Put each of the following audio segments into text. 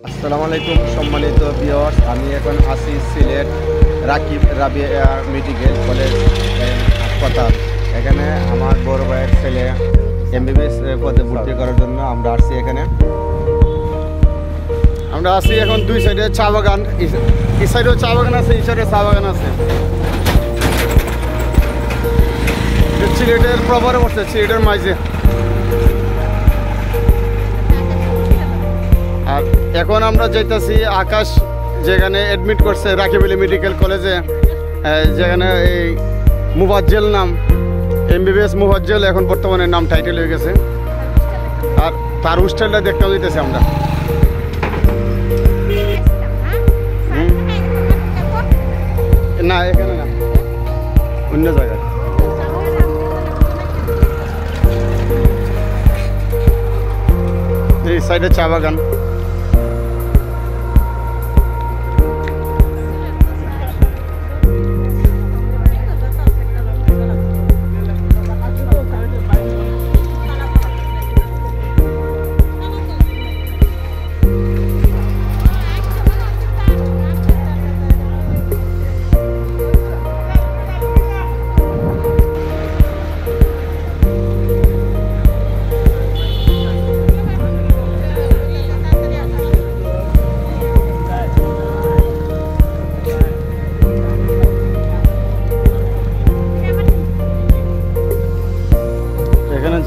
আসসালামু আলাইকুম সম্মানিত ভিউয়ার্স, আমি এখন আছি সিলেট রাকিব রাবিয়া মেডিকেল কলেজ হাসপাতাল। এখানে আমার বড় ভাইয়ের ছেলে এমবিবিএস পদে ভর্তি করার জন্য আমরা আসছি। এখানে আমরা আসি এখন দুই সাইডে চা বাগান, এই সাইডেও চা বাগান আছে, এই সাইডে চা বাগান আছে। সিলেটের প্রভারে বসছে, সিলেটের মাঝে। আর এখন আমরা যাইতেছি আকাশ, যেখানে অ্যাডমিট করছে রাকিব মেডিকেল কলেজে, যেখানে এই মুফাজ্জল নাম, এমবিবিএস মুফাজ্জল এখন বর্তমানে নাম টাইটেল হয়ে গেছে। আর তার হোস্টেলটা দেখতে যাইতেছি আমরা। না, এখানে না, অন্য জায়গায়। এই সাইডে চা বাগান।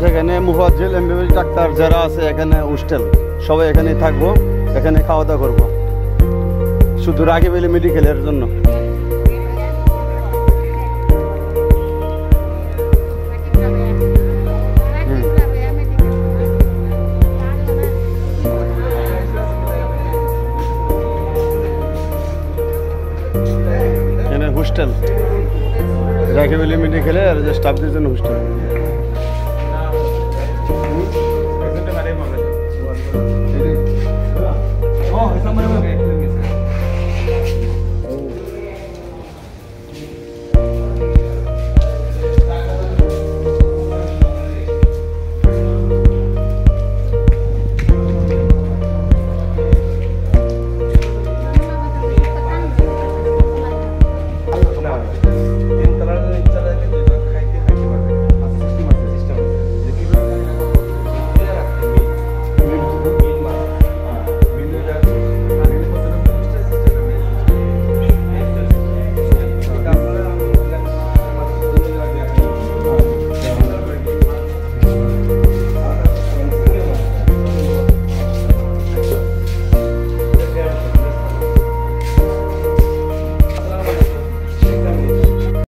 সেখানে মুফাজ্জল এমবিবিএস ডাক্তার যারা আছে, এখানে হোস্টেল, সবাই এখানেই থাকবো, এখানে খাওয়া দাওয়া করবো শুধু রাকিব মেডিকেলের জন্য। এখানে হোস্টেল রাকিব মেডিকেলের যে স্টাফদের জন্য হোস্টেল। Oh, esa